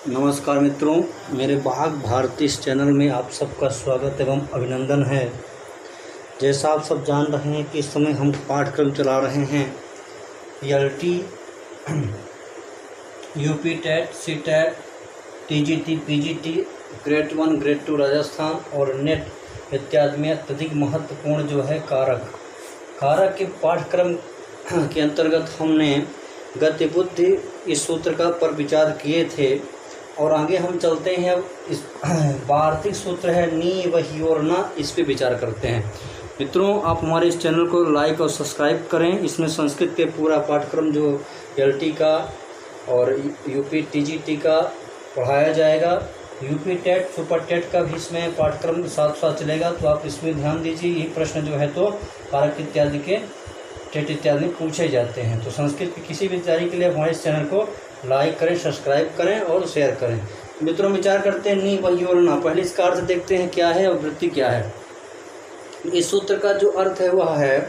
नमस्कार मित्रों, मेरे भाग भारती इस चैनल में आप सबका स्वागत एवं अभिनंदन है। जैसा आप सब जान रहे हैं कि इस समय हम पाठ्यक्रम चला रहे हैं PLT, UP TET, C TET, TGT, PGT, grade 1, grade 2 Rajasthan और नेट इत्यादि में अत्यधिक महत्वपूर्ण जो है कारक के पाठ्यक्रम के अंतर्गत हमने गति बुद्धि इस सूत्र का पर विचार किए थे। और आगे हम चलते हैं। अब इस वार्तिक सूत्र है नी वही और ना, इस पे विचार करते हैं। मित्रों, आप हमारे इस चैनल को लाइक और सब्सक्राइब करें। इसमें संस्कृत के पूरा पाठ्यक्रम जो PLT का और यूपी TGT का पढ़ाया जाएगा। यूपी टेट, सुपर टेट का भी इसमें पाठ्यक्रम साथ साथ चलेगा, तो आप इसमें ध्यान दीजिए। ये प्रश्न जो है तो कारक इत्यादि के टेट इत्यादि पूछे जाते हैं। तो संस्कृत की किसी भी तैयारी के लिए हमारे इस चैनल को लाइक करें, सब्सक्राइब करें और शेयर करें। मित्रों, विचार करते हैं नी वही और ना। पहले इसका अर्थ देखते हैं क्या है और वृत्ति क्या है। इस सूत्र का जो अर्थ है वह है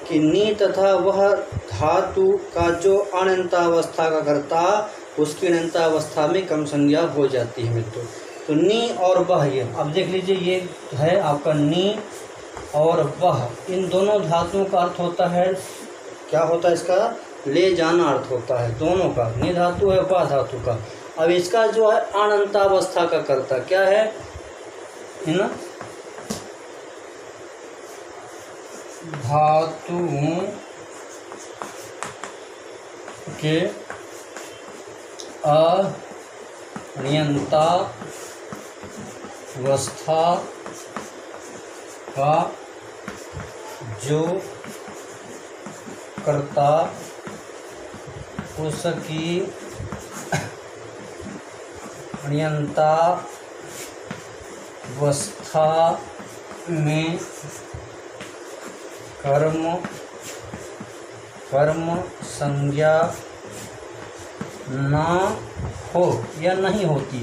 कि नी तथा वह धातु का जो अनंतावस्था का कर्ता उसकी अनंतावस्था में कम संज्ञा हो जाती है। मित्रों, तो नी और वह, ये अब देख लीजिए, ये है आपका नी और वह, इन दोनों धातुओं का अर्थ होता है, क्या होता है इसका, ले जाना अर्थ होता है दोनों का। नि धातु है, वह धातु का। अब इसका जो है अनंतावस्था का कर्ता क्या है ना, धातुओं के अनियंतावस्था का जो कर्ता उसकी अनियंतावस्था में कर्म संज्ञा ना हो या नहीं होती,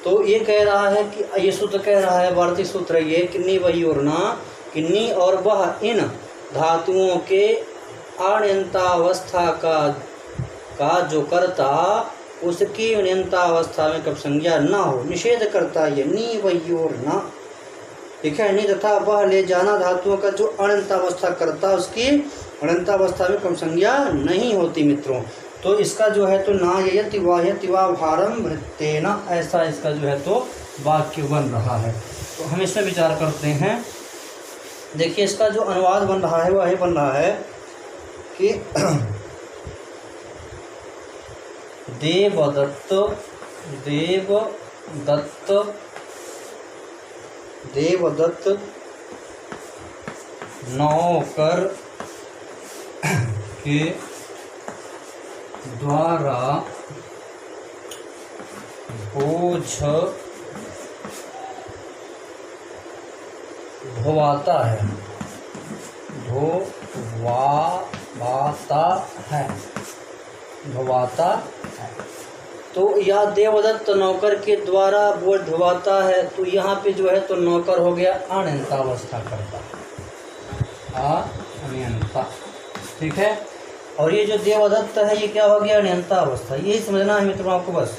तो ये कह रहा है कि ये सूत्र कह रहा है, वार्तिक सूत्र है ये, कि नी वही और ना, कि नी और वह इन धातुओं के अनियंतावस्था का जो कर्ता उसकी अनियंतावस्था में कब संज्ञा ना हो, निषेध करता है ये नी वही और ना। ठीक है, नी तथा वह ले जाना धातुओं का जो अनंतावस्था करता उसकी अनंतावस्था में कम संज्ञा नहीं होती। मित्रों, तो इसका जो है तो ना ययति वाह्यति वा भारम वृत्तेन, ऐसा इसका जो है तो वाक्य बन रहा है। तो हम इसमें विचार करते हैं। देखिए, इसका जो अनुवाद बन रहा है वह ये बन रहा है कि देवदत्त नौकर के द्वारा बोझ ढोवाता है। तो यह देवदत्त नौकर के द्वारा बोझ ढोवाता है, तो यहाँ पे जो है तो नौकर हो गया अनियंतावस्था करता, अनियंता। ठीक है, और ये जो देवदत्त है ये क्या हो गया, अनियंतावस्था। यही समझना है मित्रों आपको, बस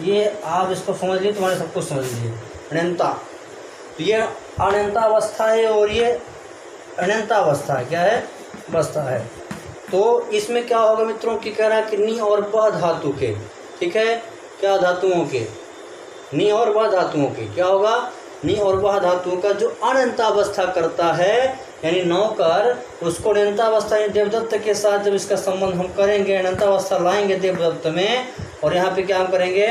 ये आप इसको समझ लीजिए, तुम्हारे सब कुछ समझ लीजिए। अनियंता, तो ये अनियंतावस्था है और ये अनियंतावस्था है, क्या है, अवस्था है। तो इसमें क्या होगा मित्रों की कह रहा है कि नी और वह धातु के, ठीक है, क्या धातुओं के, नी और वह धातुओं के क्या होगा, नी और वह धातुओं का जो अनंतावस्था करता है, यानी नौकर, उसको अनंतावस्था देवदत्त के साथ जब इसका संबंध हम करेंगे, अनंतावस्था लाएंगे देवदत्त में, और यहाँ पे क्या हम करेंगे,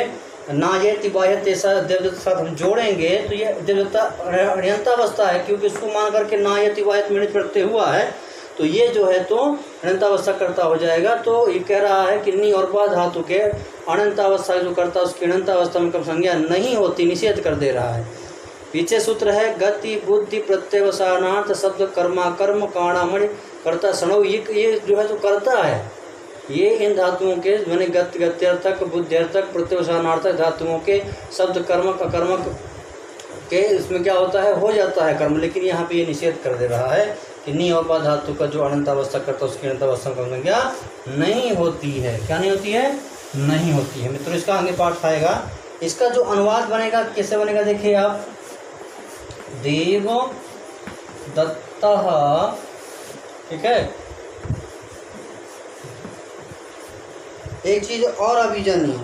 ना ये तिबायत ऐसा देवदत्त के साथ हम जोड़ेंगे, तो ये देवदत्त अनंतावस्था है, क्योंकि इसको मान करके ना ये तिबायत मिलित प्रत्यय हुआ है, तो ये जो है तो अनंतावस्था करता हो जाएगा। तो ये कह रहा है कि नी और वह धातु के अनंतावस्था जो करता उसकी अनंतावस्था में कब संज्ञा नहीं होती, निषेध कर दे रहा है। पीछे सूत्र है गति बुद्धि प्रत्यवसानार्थ शब्द कर्मा कर्म काणामणि कर्ता सणव, ये जो है तो करता है, ये इन धातुओं के मैंने गत्यर्थक बुद्ध्यर्थक प्रत्यवसानार्थक धातुओं के शब्द कर्मक अकर्मक के इसमें क्या होता है, हो जाता है कर्म, लेकिन यहाँ पे ये निषेध कर दे रहा है कि नी और बा धातु का जो अनंतावस्था करता है उसकी अनंतावस्था में संज्ञा नहीं होती है। क्या नहीं होती है? नहीं होती है। मित्रों इसका आगे पाठ आएगा। इसका जो अनुवाद बनेगा कैसे बनेगा देखिए आप, देव दत्तः, ठीक है। एक चीज और अभी जानिए,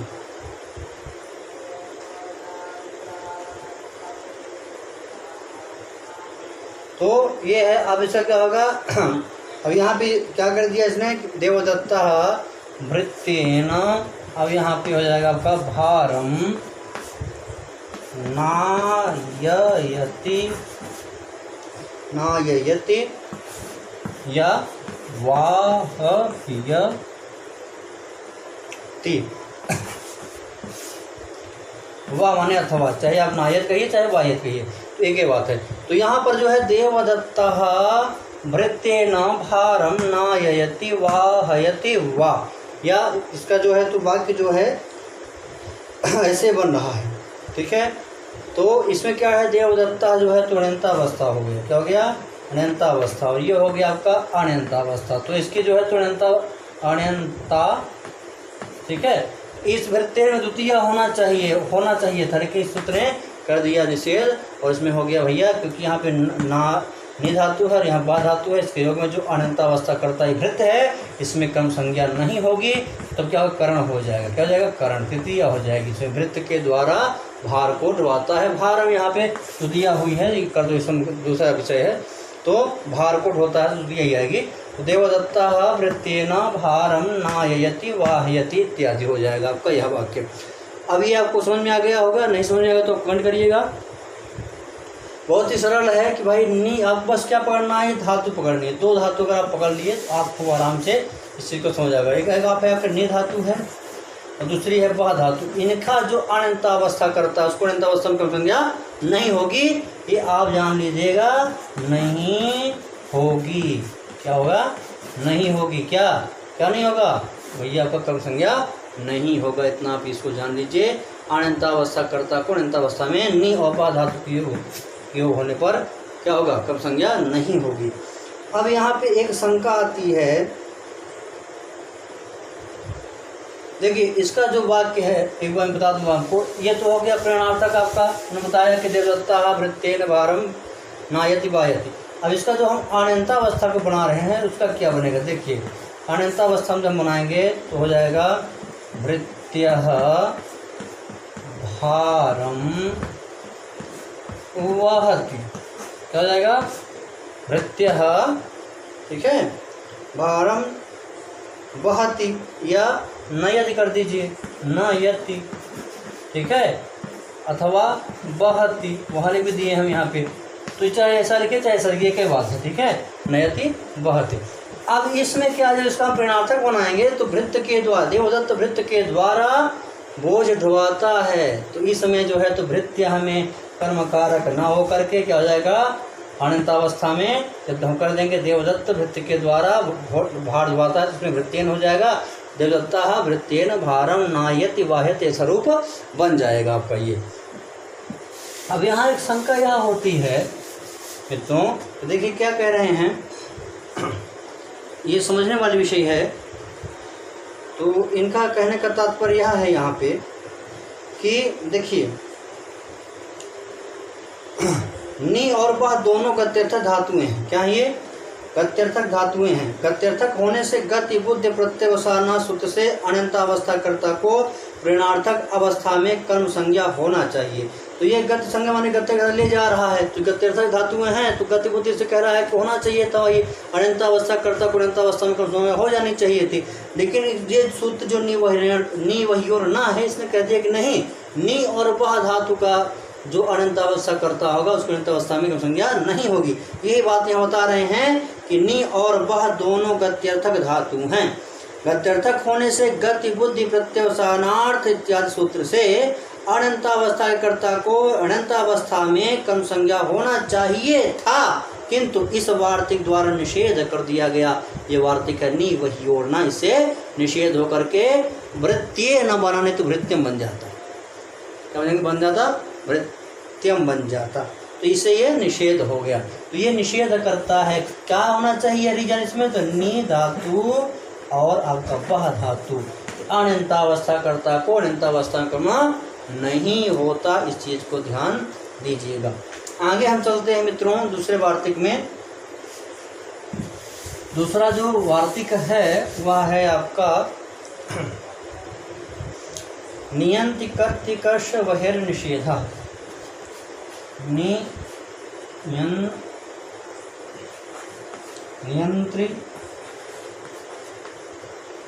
तो ये है। अब इसका क्या होगा, अब यहाँ पे क्या कर दिया इसने, देवदत्ता भृत्येन, अब यहाँ पे हो जाएगा आपका भारम नाययति, नाययति या वाहयति। वाह माने अथवा, चाहे आप नायत कहिए चाहे वायत कहिए, तो एक ही बात है। तो यहाँ पर जो है देवदत्तः भृत्येन भारम नाययति वाहयति वा, या इसका जो है तो वाक्य जो है ऐसे बन रहा है, ठीक है। तो इसमें क्या है, देवदत्ता जो है तो अनंतावस्था हो गया। क्या हो गया? अनंतावस्था। और ये हो गया आपका अनंतावस्था। तो इसकी जो है तो अनंता, ठीक है। इस भृत्य में द्वितीय होना चाहिए था, लेकिन इस सूत्र ने कर दिया निषेध। और इसमें हो गया भैया, क्योंकि यहाँ पे ना नि धातु है और यहाँ बा धातु है, इसके योग में जो अनंतावस्था करता है भृत्य है, इसमें कर्म संज्ञा नहीं होगी, तब क्या होगा, करण हो जाएगा। क्या हो जाएगा? करण, तृतीय हो जाएगी। इसमें भृत्य के द्वारा भार को ढवाता है। भार यहाँ पे तृतीय हुई है, कर दो, इसमें दूसरा विषय है, तो भार को ढोता है, तृतीय ही आएगी। तो देवदत्ता भृत्येन भारम नाययति वाहयति इत्यादि हो जाएगा आपका यह वाक्य। अब ये आपको समझ में आ गया होगा, नहीं समझ में आएगा तो कमेंट करिएगा। बहुत ही सरल है कि भाई नी, आप बस क्या पकड़ना है, धातु पकड़नी है। दो धातु अगर आप पकड़ लिए तो आपको आराम से इस चीज़ को समझ आएगा। एक आप है आपका नी धातु है और दूसरी है बा धातु। इनका जो अनंतावस्था करता है उसको अनंतावस्था में संज्ञा नहीं होगी, ये आप जान लीजिएगा, नहीं होगी। क्या होगा? नहीं होगी। क्या क्या नहीं होगा भैया? आपका कर्म संज्ञा नहीं होगा, इतना आप इसको जान लीजिए। अनंतावस्था कर्ता को अनंतावस्था में नि और बा धातु की योग होने पर क्या होगा? कर्म संज्ञा नहीं होगी। अब यहाँ पे एक शंका आती है, देखिए इसका जो वाक्य है एक बार बता दूँ आपको। ये तो हो गया प्रेरणार्थक आपका, उन्होंने बताया कि देवदत्ता भृत्येन भारम नायति वायति। अब इसका जो हम अनंतावस्था को बना रहे हैं उसका क्या बनेगा देखिए। अनंतावस्था में जब बनाएंगे तो हो जाएगा भृत्यः भारम वहति। क्या हो जाएगा? भृत्यः, ठीक है, भारम वहति या नयति कर दीजिए, नयति, ठीक है, अथवा वहति, वहाँ लिख भी दिए हम यहाँ पे। तो चाहे ऐसा लिखे चाहे ऐसा लिखे, एक बात है, ठीक है, नयति वहति। अब इसमें क्या है, इसका प्रेरणार्थक बनाएंगे तो भृत्य के द्वारा, देवदत्त भृत्य के द्वारा बोझ ढुवाता है। तो इस समय जो है तो भृत्य हमें कर्म कारक ना हो करके क्या हो जाएगा? अनंतावस्था में जब हम कर देंगे देवदत्त भृत्य के द्वारा भार ढुवाता है तो उसमें भृत्येन हो जाएगा। देवदत्ता भृत्येन भारम नायति वाह्यते स्वरूप बन जाएगा आपका ये। अब यहाँ एक शंका यह होती है मित्रों, तो देखिए क्या कह रहे हैं, ये समझने वाली विषय है। तो इनका कहने का तात्पर्य यह है यहाँ पे कि देखिए नी और बह दोनों गत्यर्थक धातुएं हैं। क्या ये? गत्यर्थक धातुएं हैं। गत्यर्थक होने से गति बुद्धि प्रत्यवसाना सूत्र से अनंतावस्था कर्ता को प्रेरणार्थक अवस्था में कर्म संज्ञा होना चाहिए। तो ये गति संज्ञा माने गत्य ले जा रहा है, तो गत्यर्थक धातुएं हैं तो गति बुद्धि से कह रहा है कि होना चाहिए था ये अनंतावस्था कर्ता को अनंतावस्था में कर्म संज्ञा हो जानी चाहिए थी। लेकिन ये सूत्र जो नी वही और ना है, इसने कह दिया कि नहीं, नी और वह धातु का जो अनंतावस्था करता होगा उसको अनंतावस्था में कर्म संज्ञा नहीं होगी। यही बात यहाँ बता रहे हैं कि नी और वह दोनों गत्यर्थक धातु हैं। गत्यर्थक होने से गति बुद्धि प्रत्यवसानार्थ इत्यादि सूत्र से अनंतावस्था के कर्ता को अनंतावस्था में कर्म संज्ञा होना चाहिए था, किंतु इस वार्तिक द्वारा निषेध कर दिया गया। ये वार्तिक है नी वही और ना, इससे निषेध होकर के वृत्तीय न बनाने तो भृत्यम बन जाता। क्या बन जाता? वृत्य। प्रत्ययम बन जाता, तो इसे ये निषेध हो गया। तो ये निषेध करता है, क्या होना चाहिए रीजन इसमें, तो नी धातु और आपका वह धातु अनंतावस्था करता को अनंतावस्था करना नहीं होता, इस चीज को ध्यान दीजिएगा। आगे हम चलते हैं मित्रों दूसरे वार्तिक में। दूसरा जो वार्तिक है वह है आपका नियंति कर्ति कर्ष वहेर निषेधा। नियंत्रि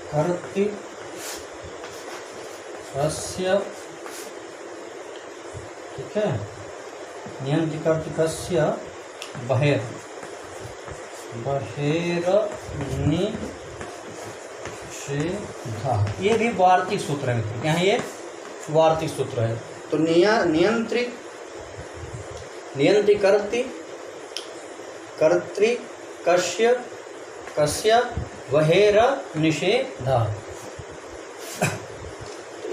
कर्ति कस्य, ठीक है, नियंत्रि कर्ति कस्य वहेर निषेधा। ये भी वार्तिक सूत्र है मित्रों, क्या है ये, वार्तिक सूत्र है। तो नियंत्रि कर्ति कर्तृ कस्य वहेर निषेधा।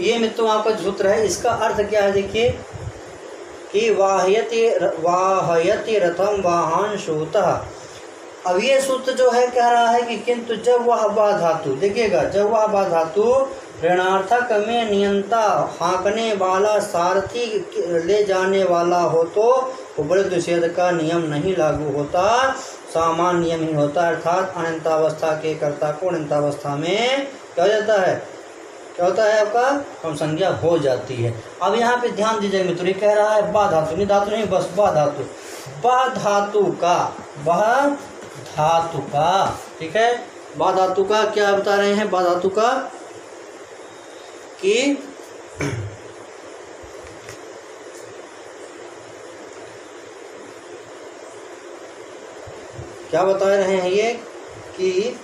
ये मित्रों आपका सूत्र है। इसका अर्थ क्या है देखिए कि वाहयति रथम वाहन श्रोतः। अब ये सूत्र जो है कह रहा है कि किंतु जब वह धातु, देखिएगा, जब वह धातु ऋणार्थक में नियंता हाँकने वाला सारथी ले जाने वाला हो तो उपरोक्त निषेध का नियम नहीं लागू होता, सामान्य नियम ही होता, अर्थात अनंतावस्था के कर्ता को अनंतावस्था में क्या हो जाता है, क्या होता है आपका कम संज्ञा हो जाती है। अब यहाँ पे ध्यान दीजिए मित्रों, ये कह रहा है बा धातु, नहीं धातु नहीं, बस बा धातु, बा धातु का, वह धातु का, ठीक है, बा धातु का क्या बता रहे हैं, बा धातु का कि क्या बता रहे हैं ये कि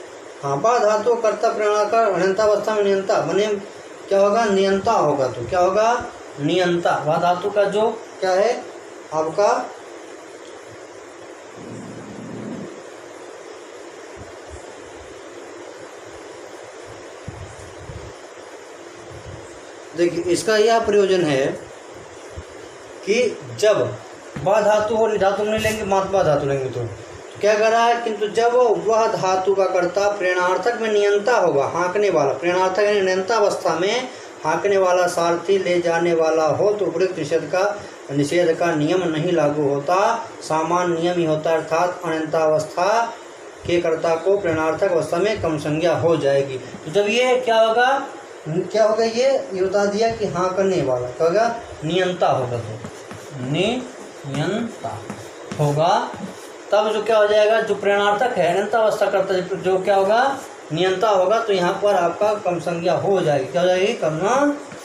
हाँ, बा धातु कर्ता प्रेरणा अनंतावस्था में नियंता बने, क्या होगा, नियंता होगा, तो क्या होगा, नियंता। बा धातु का जो क्या है आपका देखिए, इसका यह प्रयोजन है कि जब बा धातु हो, धातु नहीं लेंगे, मात्र बा धातु लेंगे तो क्या कर रहा है, किंतु जब वह धातु का कर्ता प्रेरणार्थक में नियंता होगा, हाँकने वाला, प्रेरणार्थक यानी नियंतावस्था में हाँकने वाला सारथी ले जाने वाला हो तो उपरोक्त निषेध का नियम नहीं लागू होता, सामान्य नियम ही होता, अर्थात अनंतावस्था के कर्ता को प्रेरणार्थक अवस्था में कम संज्ञा हो जाएगी। तो जब ये क्या होगा, क्या होगा, ये बता दिया कि हाँकने वाला क्या होगा, नियंता होगा, तो नियंता होगा, तब जो क्या हो जाएगा, जो प्रेरणार्थक है अनंतावस्था करता जो क्या होगा, नियंता होगा, तो यहाँ पर आपका कम संज्ञा हो जाएगी, क्या हो जाएगी, कम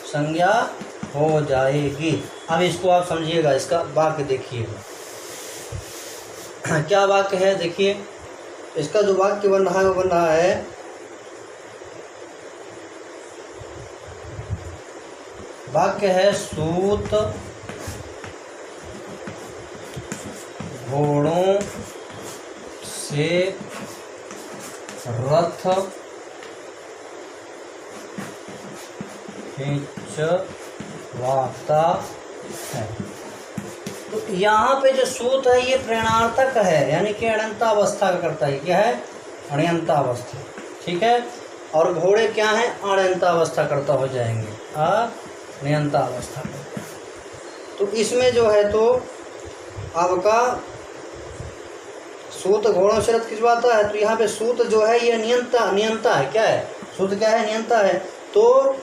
संज्ञा हो जाएगी। अब इसको आप समझिएगा, इसका वाक्य देखिएगा, क्या वाक्य है देखिए, इसका जो वाक्य बन रहा है वो बन रहा है, वाक्य है सूत घोड़ों से रथ खिंचवाता है। तो यहाँ पे जो सूत है ये प्रेरणार्थक है, यानी कि अनंतावस्था का करता है, क्या है, अनंतावस्था, ठीक है, और घोड़े क्या हैं, अनंतावस्था करता हो जाएंगे, अनंतावस्था करता। तो इसमें जो है तो आपका सूत घोड़ों से रथ खिंचवाता है, तो यहाँ पे सूत जो है ये नियंता है, क्या है, सूत क्या है, नियंता है, तो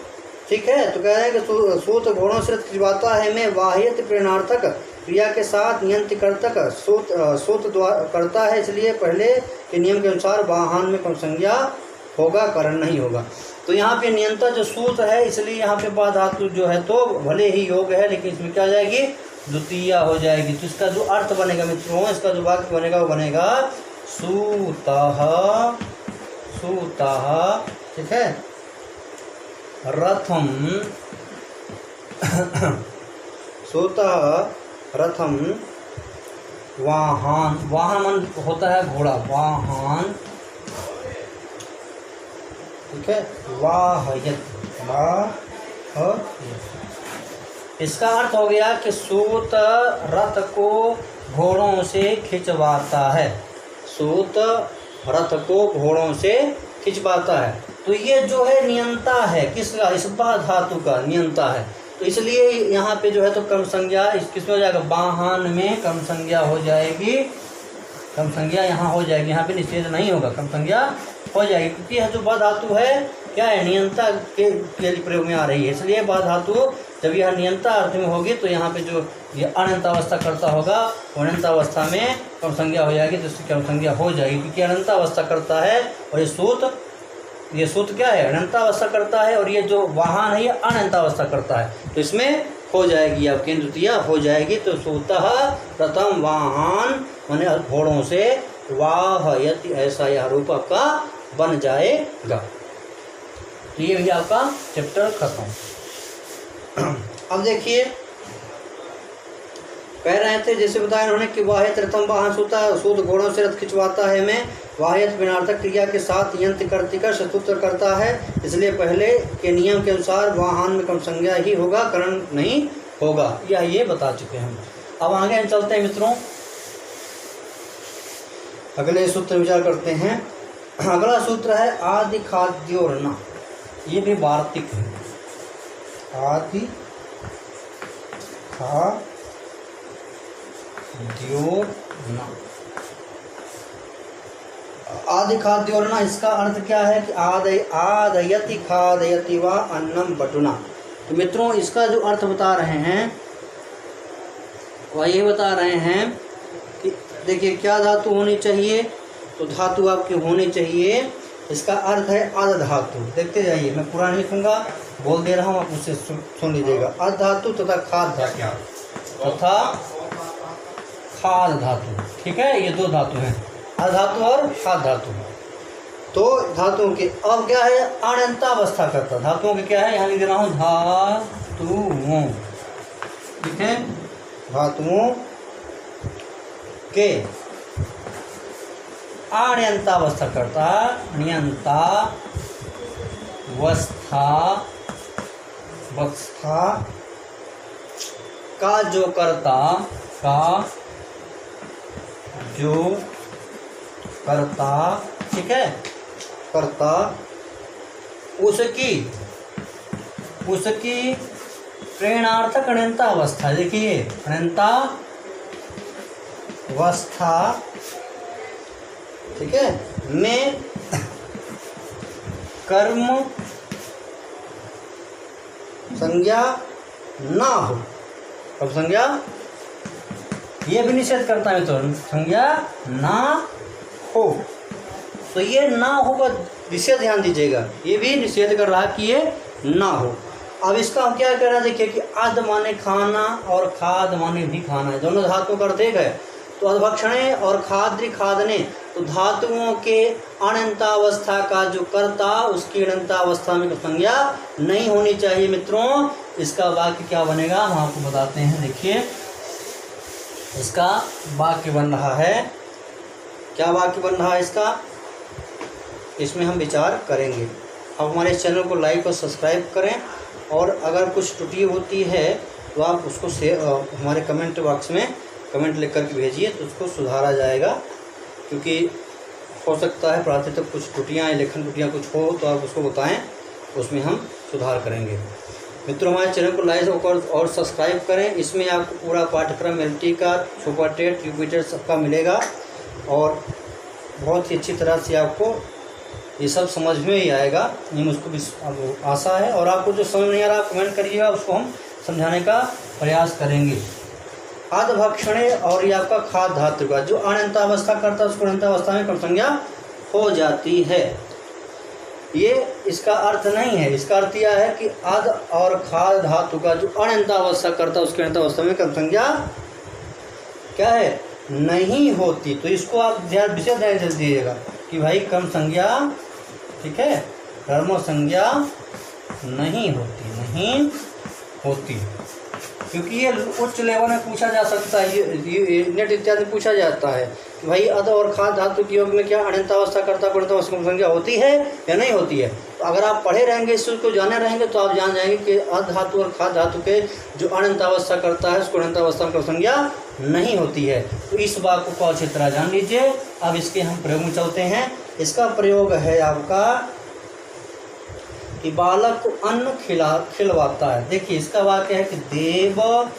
ठीक है, तो कह रहे हैं कि सूत घोड़ों से रथ खिंचवाता है में वाह्यत प्रेरणार्थक क्रिया के साथ नियंत्रित कर्तक सूत द्वारा करता है, इसलिए पहले के नियम के अनुसार वाहन में कम संज्ञा होगा, करण नहीं होगा। तो यहाँ पे नियंता जो सूत है, इसलिए यहाँ पे बा धातु जो है तो भले ही योग है, लेकिन इसमें क्या हो जाएगी, द्वितीया हो जाएगी। तो इसका जो अर्थ बनेगा मित्रों, इसका जो वाक्य बनेगा वो बनेगा सूतः, ठीक है, रथम, सूतः रथम, वाहन, वाहन होता है घोड़ा, वाहन, ठीक है, वाहयत, इसका अर्थ हो गया कि सूत रथ को घोड़ों से खिंचवाता है। सूत रथ को घोड़ों से खिंचवाता है। तो ये जो है नियंता है किसका, इस बा धातु का नियंता है। तो इसलिए यहाँ पे जो है तो कर्म संज्ञा इस किसमें हो जाएगा, वाहन में कर्म संज्ञा हो जाएगी। कर्म संज्ञा यहाँ हो जाएगी, यहाँ पे निषेध नहीं होगा, कर्म संज्ञा हो जाएगी, क्योंकि यह जो बा धातु है क्या है, नियंता के प्रयोग में आ रही है। इसलिए बा धातु जब यह नियंता अर्थ में होगी तो यहाँ पे जो ये अनंतावस्था करता होगा वो अनंतावस्था में कर्म संज्ञा हो जाएगी, तो इसकी कर्म संज्ञा हो जाएगी, क्योंकि अनंतावस्था करता है। और ये सूत क्या है, अनंतावस्था करता है, और ये जो वाहन है ये अनंतावस्था करता है, तो इसमें हो जाएगी आपकी द्वितीया हो जाएगी। तो सूतः प्रथम वाहन माने घोड़ों से वाहयति, ऐसा यह रूप आपका बन जाएगा। तो ये भी आपका चैप्टर खत्म। अब देखिए कह रहे थे जैसे बताया उन्होंने कि वाह्यत रथम वाहन सूत घोड़ों से रथ खिंचवाता है में वाह्यत विनार्थक क्रिया के साथ यंत्र कर्तिका शत्रुत्र करता है, इसलिए पहले के नियम के अनुसार वाहन में कर्म संज्ञा ही होगा, करण नहीं होगा। ये बता चुके हैं। अब आगे हम चलते हैं मित्रों, अगले सूत्र विचार करते हैं। अगला सूत्र है आदि खाद्योर्न, ये भी वार्तिक है। आदि खाद्योर्न, आदि खाद्योर्न, इसका अर्थ क्या है कि आदयति खादयति वा अन्नम बटुना। तो मित्रों इसका जो अर्थ बता रहे हैं वह ये बता रहे हैं कि देखिए क्या धातु होनी चाहिए, तो धातु आपकी होनी चाहिए, इसका अर्थ है आद धातु। देखते जाइए, मैं पूरा नहीं लिखूंगा, बोल दे रहा हूँ, आप मुझसे सुन लीजिएगा। आद धातु तथा खाद धातु तथा खाद धातु, ठीक है, ये दो धातु हैं, आद धातु और खाद धातु। तो धातुओं के अब क्या है, अनंतावस्था करता, धातुओं के क्या है, यहाँ लिख दे रहा हूँ धातुओं, ठीक है, धातुओं के अनियंतावस्था करता, नियंतावस्था का जो करता, ठीक है, करता उसकी प्रेरणार्थक अनंतावस्था, देखिए अनंतावस्था, ठीक है, में कर्म संज्ञा ना हो, कर्म संज्ञा ये भी निषेध करता है, तो संज्ञा ना हो, तो ये ना होगा, विषय ध्यान दीजिएगा, ये भी निषेध कर रहा कि ये ना हो। अब इसका हम क्या करना, देखिए कि आद माने खाना और खाद माने भी खाना है, दोनों धातुओं का अर्थ एक है। तो अधभक्षणे और खाद्रि खादने, तो धातुओं के अनंतावस्था का जो कर्ता उसकी अनंतावस्था में संज्ञा नहीं होनी चाहिए। मित्रों इसका वाक्य क्या बनेगा हम आपको बताते हैं। देखिए इसका वाक्य बन रहा है, क्या वाक्य बन रहा है इसका, इसमें हम विचार करेंगे। अब हमारे चैनल को लाइक और सब्सक्राइब करें, और अगर कुछ त्रुटि होती है तो आप उसको हमारे कमेंट बॉक्स में कमेंट लिख कर के भेजिए, तो उसको सुधारा जाएगा, क्योंकि हो सकता है पढ़ाते तक कुछ त्रुटियाँ या लेखन त्रुटियाँ कुछ हो तो आप उसको बताएं, उसमें हम सुधार करेंगे। मित्रों हमारे चैनल को लाइक और सब्सक्राइब करें, इसमें आपको पूरा पाठ्यक्रम एलटी का, सुपर टेट, यूपीटेट सबका मिलेगा, और बहुत ही अच्छी तरह से आपको ये सब समझ में ही आएगा, ये मुझको भी आशा है। और आपको जो समझ नहीं आ रहा कमेंट करिएगा, उसको हम समझाने का प्रयास करेंगे। अधभक्षणे और ये आपका खाद धातु का जो अनंतावस्था करता है उसको अनंतावस्था में कर्म संज्ञा हो जाती है। ये इसका अर्थ नहीं है, इसका अर्थ यह है कि अध और खाद धातु का जो अनंतावस्था करता है उसकी अनंतावस्था में कर्म संज्ञा क्या है, नहीं होती। तो इसको आप विशेष ध्यान से दीजिएगा कि भाई कर्म संज्ञा, ठीक है, कर्म संज्ञा नहीं होती, क्योंकि ये उच्च लेवल में पूछा जा सकता है, ये नेट इत्यादि पूछा जाता है कि भाई अध और खाद धातु के योग में क्या अनंतावस्था करता अनंतावस्था कर्म संज्ञा होती है या नहीं होती है। तो अगर आप पढ़े रहेंगे, इस चीज़ को जाने रहेंगे, तो आप जान जाएंगे कि अर्ध धातु और खाद धातु के जो अनंतावस्था करता है उसको अनंतावस्था में संज्ञा नहीं होती है। तो इस बात को अच्छी तरह जान लीजिए। अब इसके हम प्रयोग में चलते हैं। इसका प्रयोग है आपका कि बालक को अन्न खिलवाता है। देखिए इसका वाक्य है कि देवदत्त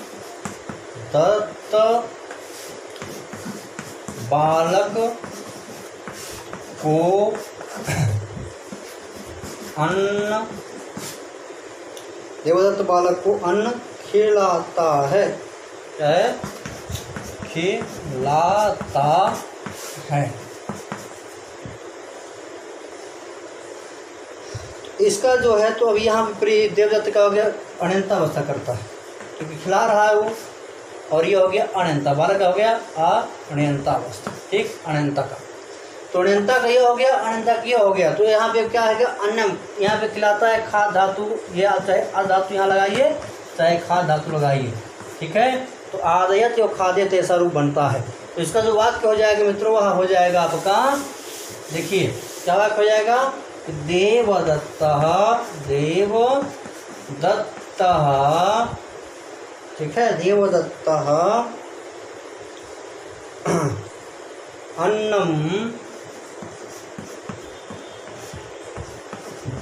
बालक को अन्न, देवदत्त बालक को अन्न खिलाता है, क्या है? खिलाता है। इसका जो है तो अभी यहाँ पे देवदत्त का हो गया अनंतावस्था करता है, क्योंकि खिला रहा है वो, और ये हो गया अनंता, बालक का हो गया अनंतावस्था, ठीक, अनंता का। तो अनंता का ये हो गया, अनंता का ये हो गया। तो यहाँ पे क्या है कि अन्नम, यहाँ पे खिलाता है, खाद धातु, ये चाहे आ धातु यहाँ लगाइए, चाहे खाद धातु लगाइए, ठीक है। तो आदयत और खाद्यत ऐसा रूप बनता है। तो इसका जो वाक्य हो जाएगा मित्रों, वह हो जाएगा आपका, देखिए क्या वाक्य हो जाएगा? देवदत्तः, देवदत्तः, ठीक है, देवदत्तः अन्नम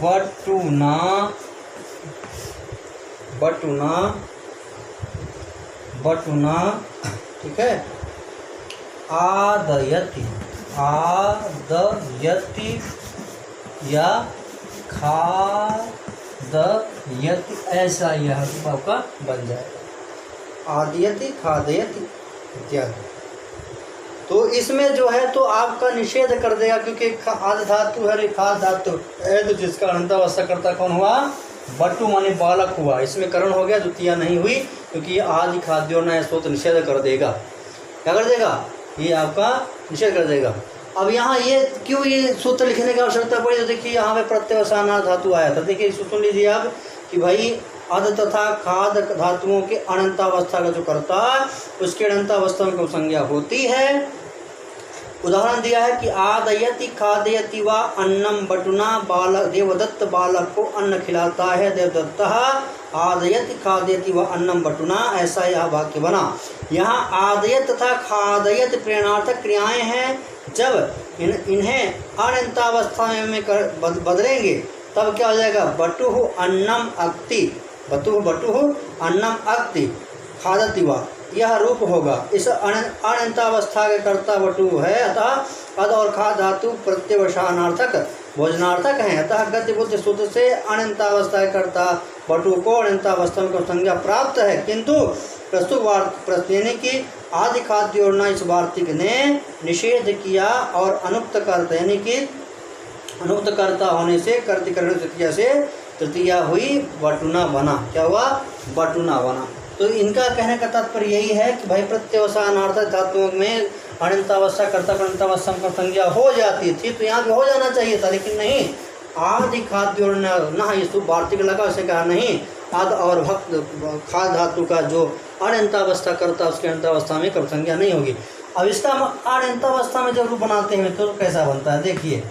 बटुना, बटुना, बटुना, ठीक है, आदयति, आदयति या खादयति, ऐसा यह आपका बन जाएगा, आदयति, खादयति इत्यादि। तो इसमें जो है तो आपका निषेध कर देगा, क्योंकि आदि धातु है, खाद धातु है, तो जिसका अनंतावस्था करता कौन हुआ? बटु माने बालक हुआ। इसमें करण हो गया, द्वितीया नहीं हुई, क्योंकि ये आदि खाद्यो न तो निषेध कर देगा। क्या कर देगा? ये आपका निषेध कर देगा। अब यहाँ ये क्यों ये सूत्र लिखने की आवश्यकता पड़ी? तो देखिए यहाँ पे प्रत्यवसानार्थ धातु आया था। देखिए सुन लीजिए आप कि भाई अध तथा खाद धातुओं के अनंतावस्था का जो करता है उसके अनंतावस्था में संज्ञा होती है। उदाहरण दिया है कि आदयति खादयति व अन्नम बटुना, बालक देवदत्त बालक को अन्न खिलाता है, देवदत्तः आदयति खादयति व अन्नम बटुना, ऐसा यह वाक्य बना। यहाँ आदयत तथा खादयत प्रेरणार्थक क्रियाएं हैं। जब इन्हें अनंतावस्था में बदलेंगे तब क्या हो जाएगा? बटुहु अन्नम अक्ति, बटुहु अन्नम अक्ति खादति वा, यह रूप होगा। इस अनंतावस्था के कर्ता बटु है, अतः अद और खा धातु प्रत्यवसानार्थक भोजनार्थक हैं। अतः गति बुद्धि सूत्र से अनंतावस्था के कर्ता बटु को अनंतावस्था में संज्ञा प्राप्त है, किंतु प्रस्तुत प्रश्न की आदि खाद्य और न इस वार्तिक ने निषेध किया और अनुक्त कर्ता यानी कि अनुक्त कर्ता होने से कर्तिकरण तृतीया से तृतीया हुई, बटुना बना। क्या हुआ? बटुना बना। तो इनका कहने का तात्पर्य यही है कि भाई प्रत्यवसानार्थक धातुओं में अनंतावस्था कर्ता अनंतावस्था में संज्ञा हो जाती थी, तो यहाँ पे हो जाना चाहिए था, लेकिन नहीं। आदि खाद्य और न ये वार्तिक लगा, उसे कहा नहीं, आद और भक्त खाद धातु का जो अनंतावस्था करता उसके अनंतावस्था में कब संज्ञा नहीं होगी। अब इसका हम अनंतावस्था में जब रूप बनाते हैं तो कैसा बनता है? देखिए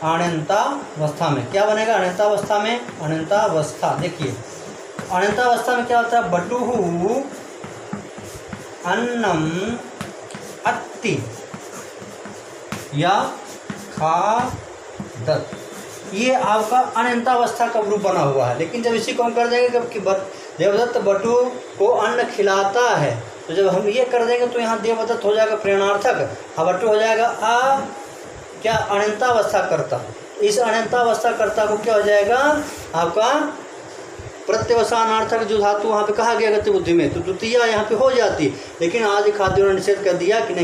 अनंतावस्था में क्या बनेगा? अनंतावस्था में अनंतावस्था, देखिए अनंतावस्था में क्या होता है? बटुहु अन्नम अत्ति या खादत, ये आपका अनंतावस्था का रूप बना हुआ है। लेकिन जब इसी को हम कर देंगे कि देवदत्त बटु को अन्न खिलाता है, तो जब हम ये कर देंगे तो यहाँ देवदत्त हो जाएगा प्रेरणार्थक, बटु हो जाएगा क्या? अनंतावस्था करता। इस अनंतावस्था कर्ता को क्या हो जाएगा? आपका प्रत्यवसानार्थक जो धातु वहाँ पे कहा गया गति बुद्धि में, तो द्वितीया यहाँ पे हो जाती। लेकिन आदि खाद्य ने निषेध कर दिया कि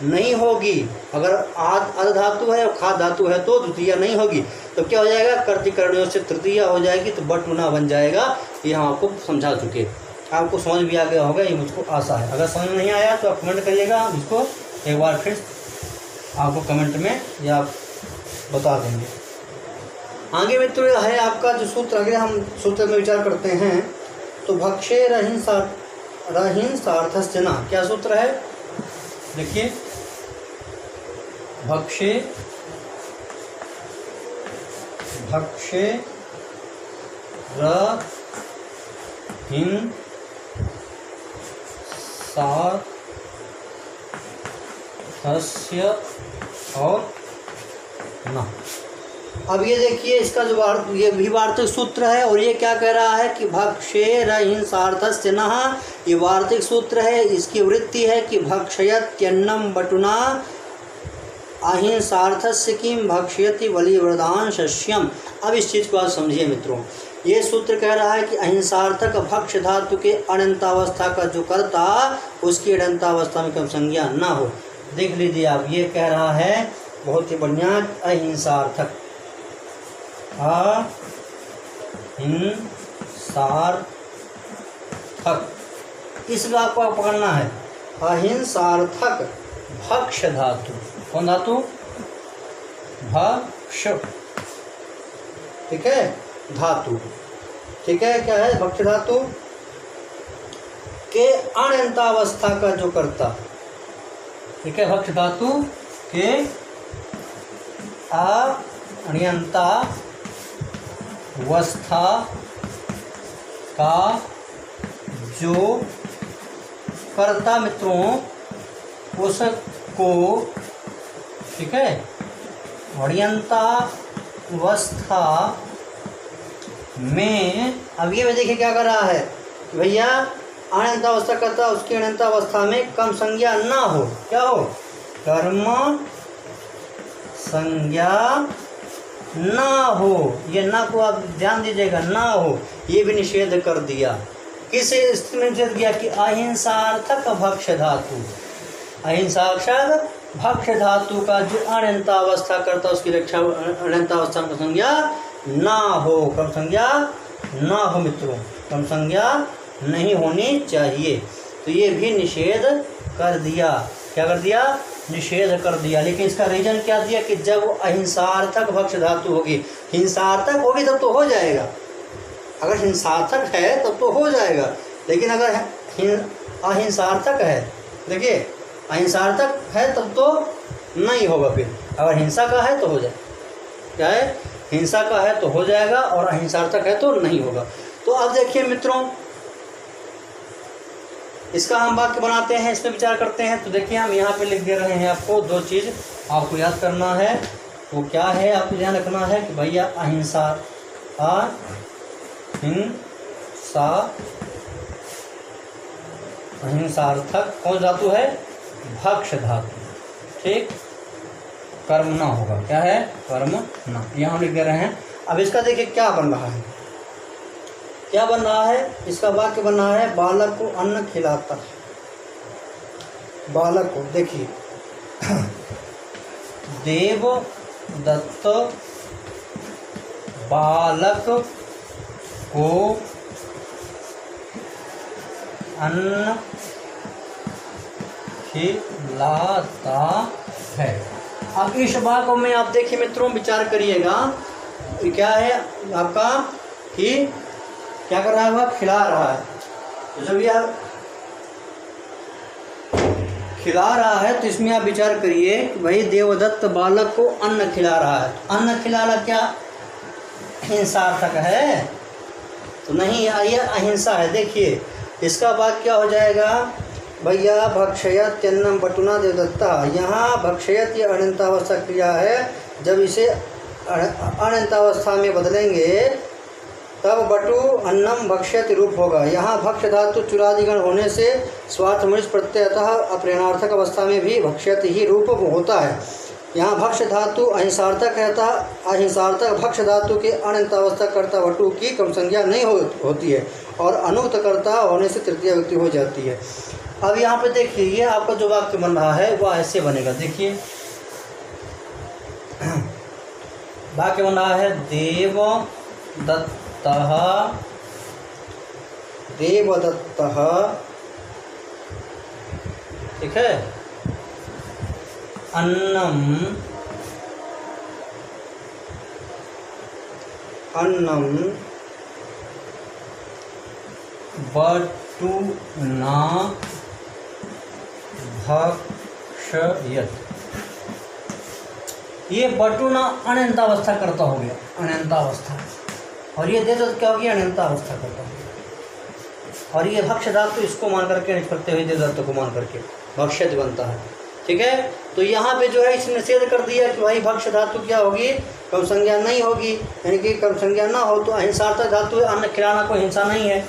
नहीं होगी। अगर आद धातु है और खाद धातु है तो द्वितीया नहीं होगी। तो क्या हो जाएगा? कर्तिकरणियों से तृतीया हो जाएगी, तो बटुना बन जाएगा। ये हम आपको समझा चुके, आपको समझ भी आ गया होगा, ये मुझको आशा है। अगर समझ नहीं आया तो आप कमेंट करिएगा, इसको एक बार फिर आपको कमेंट में या बता देंगे। आगे मित्रों यह है आपका जो सूत्र, अगले हम सूत्र में विचार करते हैं। तो भक्षे रहिंसार्थस्य न, क्या सूत्र है? देखिए भक्षे रहिं सार्थस्य और न। अब ये देखिए इसका जो ये भी वार्तिक सूत्र है और ये क्या कह रहा है कि भक्षेर हिंसार्थस्य नः, ये वार्तिक सूत्र है। इसकी वृत्ति है कि भक्षयत्यन्नम बटुना अहिंसार्थस्य किम भक्षयति बलिवृदान शस्यम। अब इस चीज़ को आप समझिए मित्रों, ये सूत्र कह रहा है कि अहिंसार्थक भक्ष धातु के अनंतावस्था का जो कर्ता उसकी अनंतावस्था में कम संज्ञा ना हो। देख लीजिए आप, ये कह रहा है बहुत ही बढ़िया, अहिंसार्थक, अहिंसार्थक, इस बात को आप पकड़ना है। अहिंसार्थक भक्ष धातु, कौन धातु? भक्ष, ठीक है, धातु, ठीक है, क्या है? भक्ष धातु के अनंतावस्था का जो कर्ता, ठीक है, भक्ष धातु के अनंतावस्था का जो कर्ता मित्रों उसको, ठीक है, अणियंतावस्था में, अब ये देखिए क्या कर रहा है कि भैया अनंतावस्था करता उसकी अनंतावस्था में कम संज्ञा ना हो। क्या हो? कर्म संज्ञा ना हो। ये ना को आप ध्यान दीजिएगा, ना हो, ये भी निषेध कर दिया। किस स्थिति में निषेध किया कि अहिंसार्थक भक्ष धातु, अहिंसार्थक भक्ष धातु का जो अनंतावस्था करता उसकी रक्षा अनंतावस्था में संज्ञा ना हो, कम संज्ञा ना हो मित्रों, कम संज्ञा नहीं होनी चाहिए। तो ये भी निषेध कर दिया। क्या कर दिया? निषेध कर दिया। लेकिन इसका रीजन क्या दिया कि जब अहिंसार्थक भक्ष धातु होगी, हिंसार्थक होगी तब तो हो जाएगा। अगर हिंसार्थक है तब तो हो जाएगा, लेकिन अगर अहिंसार्थक है, देखिए अहिंसार्थक है तब तो नहीं होगा। फिर अगर हिंसा का है तो हो जाए, क्या है? हिंसा का है तो हो जाएगा और अहिंसार्थक है तो नहीं होगा। तो अब देखिए मित्रों, इसका हम वाक्य बनाते हैं, इस पर विचार करते हैं। तो देखिए हम यहाँ पे लिख दे रहे हैं आपको, दो चीज़ आपको याद करना है। वो क्या है? आपको ध्यान रखना है कि भैया अहिंसा, अहिंसार्थक कौन धातु है? भक्ष धातु, ठीक, कर्म ना होगा। क्या है? कर्म ना, यहाँ लिख दे रहे हैं। अब इसका देखिए क्या बन रहा है, क्या बन रहा है? इसका वाक्य बन रहा है बालक को अन्न खिलाता है। बालक को देखिए, देवदत्त बालक को अन्न खिलाता है। अब इस वाक्य में आप देखिए मित्रों, विचार करिएगा, क्या है आपका कि क्या कर रहा है? वह खिला रहा है। तो जब यह खिला रहा है तो इसमें आप विचार करिए कि भाई देवदत्त बालक को अन्न खिला रहा है। अन्न खिलाना क्या हिंसार्थक है? तो नहीं, ये अहिंसा है। देखिए इसका वाक्य क्या हो जाएगा भैया? भक्षयत्यन्नम बटुना देवदत्ता। यहाँ भक्षयत ये अनंतावस्था क्रिया है। जब इसे अनंतावस्था में बदलेंगे तब बटु अन्नम भक्ष्यति रूप होगा। यहाँ भक्ष धातु चुरादिगण होने से स्वार्थमनिष प्रत्ययतः अप्रेरणार्थक अवस्था में भी भक्ष्यति ही रूप होता है। यहाँ भक्ष धातु अहिंसार्थक रहता, अहिंसार्थक भक्ष धातु के अनंतावस्था कर्ता वटु की कम संज्ञा नहीं होती है और अनुक्त कर्ता होने से तृतीय व्यक्ति हो जाती है। अब यहाँ पे देखिए, ये आपका जो वाक्य बन रहा है वह ऐसे बनेगा। देखिए वाक्य बन रहा है देवदत्तः, ठीक है, अन्नम बटुना भक्षयत्। ये बटुना अनंतावस्था करता हो गया, अनंतावस्था, और ये दे दो क्या हो गया, अनंतावस्था करता हो गया। और ये भक्ष्य धातु इसको मान करके निष्ठ प्रत्यय दे धातु को मान करके भक्ष्यत बनता है। ठीक है, तो यहाँ पे जो है इसने निषेध कर दिया कि भाई भक्ष्य धातु क्या होगी, कम संज्ञा नहीं होगी, यानी कि कम संज्ञा ना हो तो अहिंसार्थक धातु है, अन्न खिलाना कोई हिंसा नहीं है,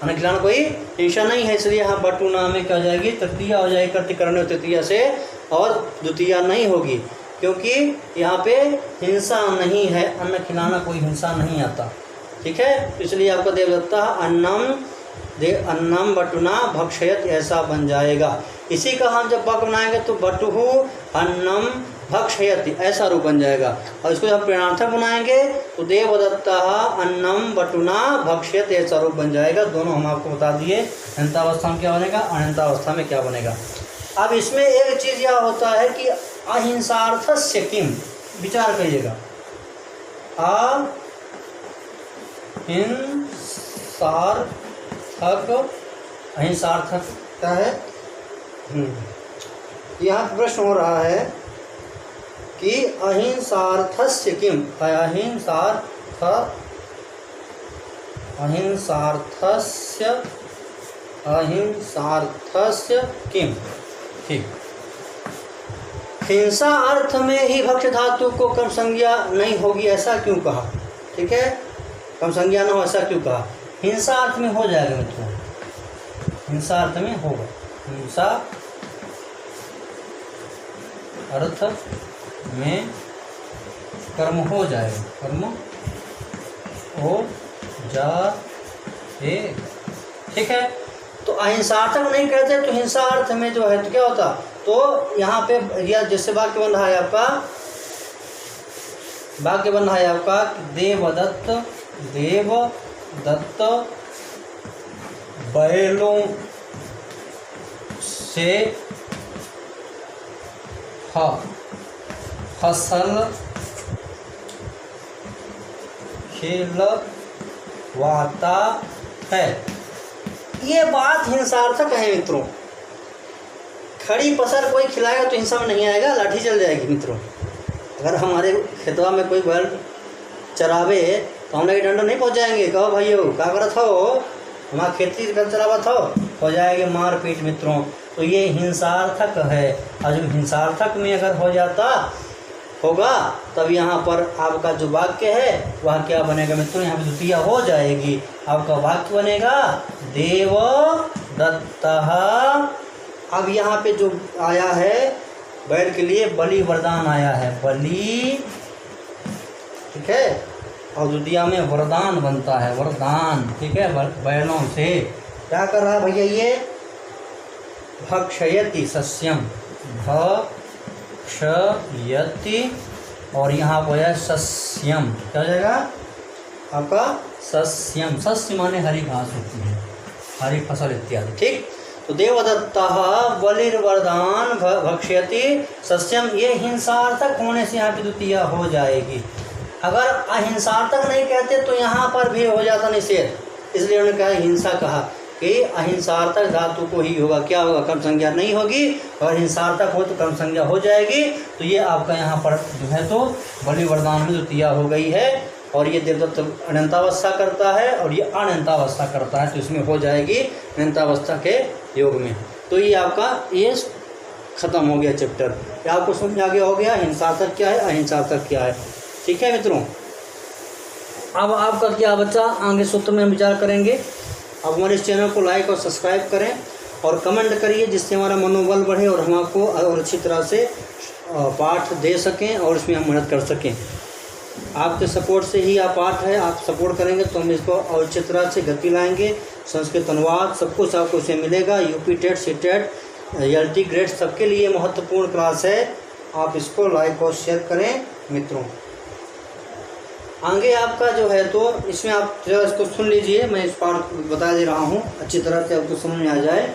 अन्न खिलाना कोई हिंसा नहीं है, इसलिए यहाँ बटुना में क्या हो जाएगी, तृतीया हो जाएगी, कर्तिकरण तृतीया से, और द्वितीया नहीं होगी, क्योंकि यहाँ पे हिंसा नहीं है, अन्न खिलाना कोई हिंसा नहीं आता। ठीक है, इसलिए आपका देवदत्ता अन्नम बटुना भक्षयत ऐसा बन जाएगा। इसी का हम जब वाक्य बनाएंगे तो बटुहु अन्नम भक्षयति ऐसा रूप बन जाएगा, और इसको जब प्रेरणार्थक बनाएंगे तो देवदत्ता अन्नम बटुना भक्षयत ऐसा रूप बन जाएगा। दोनों हम आपको बता दिए, अनंतावस्था में क्या बनेगा, अनंतावस्था में क्या बनेगा। अब इसमें एक चीज़ यह होता है कि अहिंसार्थस्य किम, विचार करिएगा, अहिंसार्थक क्या है। यहाँ प्रश्न हो रहा है कि अहिंसार्थस्य किम, अहिंसार्थस्य किम। ठीक, हिंसा अर्थ में ही भक्ष्य धातु को कम संज्ञा नहीं होगी ऐसा क्यों कहा। ठीक है, कम संज्ञा न हो ऐसा क्यों कहा, हिंसा अर्थ में हो जाएगा मित्रों, हिंसा अर्थ में होगा, हिंसा अर्थ में कर्म हो जाएगा, कर्म हो जाए। ठीक है, तो अहिंसार्थक नहीं कहते तो हिंसा अर्थ में जो है तो क्या होता, तो यहाँ पे या जैसे वाक्य बन रहा है आपका, वाक्य बन रहा है आपका देवदत्त बैलों से फसल खिलवाता है। ये बात हिंसार्थक है मित्रों, खड़ी पसर कोई खिलाएगा तो हिंसा में नहीं आएगा, लाठी चल जाएगी मित्रों। अगर हमारे खेतवा में कोई बैल चरावे तो हम लोग डंडा नहीं पहुँचाएंगे, कहो भाइयों क्या करत हो, हमारा खेती कर चलावत हो जाएगी मार पीट मित्रों। तो ये हिंसार्थक है, और जब हिंसार्थक में अगर हो जाता होगा तब यहाँ पर आपका जो वाक्य है वह क्या बनेगा मित्रों, यहाँ पे द्वितीया हो जाएगी, आपका वाक्य बनेगा देवदत्तः। अब यहाँ पे जो आया है बैल के लिए बलि वरदान आया है, बलि। ठीक है, और द्वितीया में वरदान बनता है, वरदान। ठीक है, बैलों से क्या कर रहा है भैया, ये भक्षयति सस्यम, भक्षयति, और यहाँ पर है सस्यम, क्या हो जाएगा आपका सस्यम, सस्य माने हरी घास होती है, हरी फसल इत्यादि। ठीक, तो देवदत्तः बलिर्वरदान भक्षयति सस्यम, ये हिंसार्थक होने से यहाँ की द्वितीया हो जाएगी। अगर अहिंसार्थक नहीं कहते तो यहाँ पर भी हो जाता निषेध, इसलिए उन्होंने कहा हिंसा कहा कि अहिंसार्थक धातु को ही होगा, क्या होगा, कम संज्ञा नहीं होगी, और हिंसार्थक हो तो कम संज्ञा हो जाएगी। तो ये आपका यहाँ पर जो है तो बलि वरदान में द्वितीया हो गई है, और ये देवदत्त अनंतावस्था करता है और ये अनंतावस्था करता है, तो इसमें हो जाएगी अनंतावस्था के योग में। तो ये आपका ये खत्म हो गया चैप्टर, क्या आपको समझ आ गया हो गया हिंसार्थक क्या है, अहिंसार्थक क्या है। ठीक है मित्रों, अब आपका क्या बच्चा, आगे सूत्र में हम विचार करेंगे। अब हमारे इस चैनल को लाइक और सब्सक्राइब करें और कमेंट करिए, जिससे हमारा मनोबल बढ़े और हम आपको और अच्छी तरह से पाठ दे सकें और इसमें हम मदद कर सकें। आपके सपोर्ट से ही आप पाठ है, आप सपोर्ट करेंगे तो हम इसको और अच्छी तरह से गति लाएंगे। संस्कृत अनुवाद सब कुछ आपको इसमें मिलेगा, UP TET, C TET, LT grade सबके लिए महत्वपूर्ण क्लास है। आप इसको लाइक और शेयर करें मित्रों। आगे आपका जो है तो इसमें आप जरा इसको सुन लीजिए, मैं इस पाठ बता दे रहा हूँ अच्छी तरह से आपको समझ में आ जाए।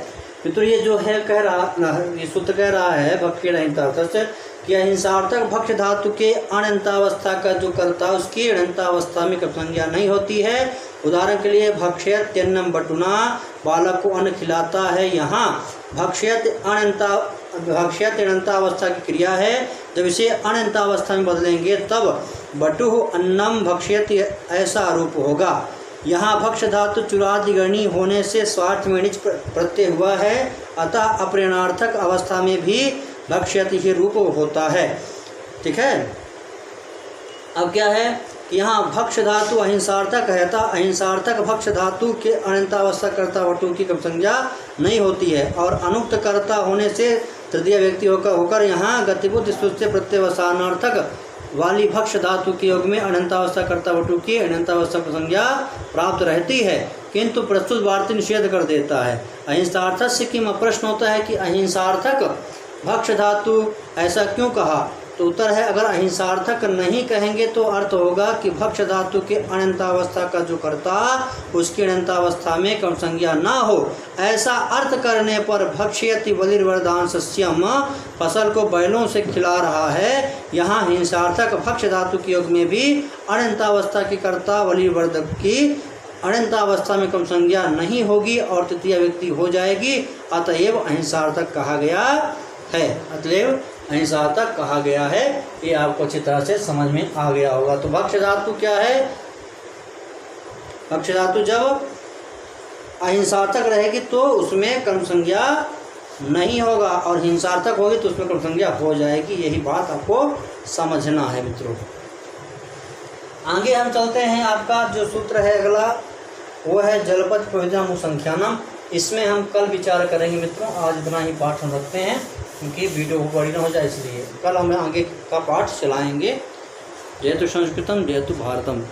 मित्रों ये जो है कह रहा, ये सूत्र कह रहा है भक्ष्य अहिंसार्थस्य कि अहिंसार्थक भक्ष्य धातु के अनंतावस्था का जो कर्ता उसकी अनंतावस्था में कब संज्ञा नहीं होती है। उदाहरण के लिए भक्ष्यत अन्नम बटुना, बालक को अन्न खिलाता है, यहाँ भक्ष्यत अनंतावस्था की क्रिया है। जब इसे अनंतावस्था में बदलेंगे तब बटुः अन्नम भक्ष्यत ऐसा रूप होगा। यहाँ भक्ष्य धातु चुरादिगणी होने से स्वार्थ में णिच प्रत्यय हुआ है, अतः अप्रेरणार्थक अवस्था में भी भक्ष्यति ही रूप होता है। ठीक है। अब क्या है, यहाँ भक्ष्य धातु अहिंसार्थक है, अतः अहिंसार्थक भक्ष्य धातु के अनंतावस्था कर्ता वटु की कब संज्ञा नहीं होती है, और अनुक्त कर्ता होने से तृतीय व्यक्ति होकर यहाँ गतिबुद्ध स्तुत्य प्रत्यवसानार्थक वाली भक्ष्य धातु के योग में अनंतावस्था कर्ता वटु की अनंतावस्था की संज्ञा प्राप्त रहती है, किंतु प्रस्तुत वार्ता निषेध कर देता है। अहिंसार्थक से किम प्रश्न होता है कि अहिंसार्थक भक्ष्य धातु ऐसा क्यों कहा, तो उत्तर है अगर अहिंसार्थक नहीं कहेंगे तो अर्थ होगा कि भक्ष्य धातु के अनंतावस्था का जो कर्ता उसकी अनंतावस्था में कम संज्ञा ना हो। ऐसा अर्थ करने पर भक्ष्यति बलिर्वरदान सस्यम, फसल को बैलों से खिला रहा है, यहाँ हिंसार्थक भक्ष्य धातु के योग में भी अनंतावस्था की कर्ता बलिर्वर्धक की अनंतावस्था में कम संज्ञा नहीं होगी और तृतीय व्यक्ति हो जाएगी, अतएव अहिंसार्थक कहा गया है। अतएव अहिंसार्थक कहा गया है। ये आपको अच्छी तरह से समझ में आ गया होगा। तो भक्ष्य धातु क्या है, भक्ष्य धातु जब अहिंसार्थक रहेगी तो उसमें कर्म संज्ञा नहीं होगा, और हिंसार्थक होगी तो उसमें कर्म संज्ञा हो जाएगी। यही बात आपको समझना है मित्रों। आगे हम चलते हैं, आपका जो सूत्र है अगला वो है जलपद प्रयोजन संख्यानम। इसमें हम कल विचार करेंगे मित्रों, आज इतना ही पाठ हम रखते हैं क्योंकि वीडियो बड़ी ना हो जाए, इसलिए कल हम आगे का पाठ चलाएंगे। जयतु संस्कृतम जयतु भारतम।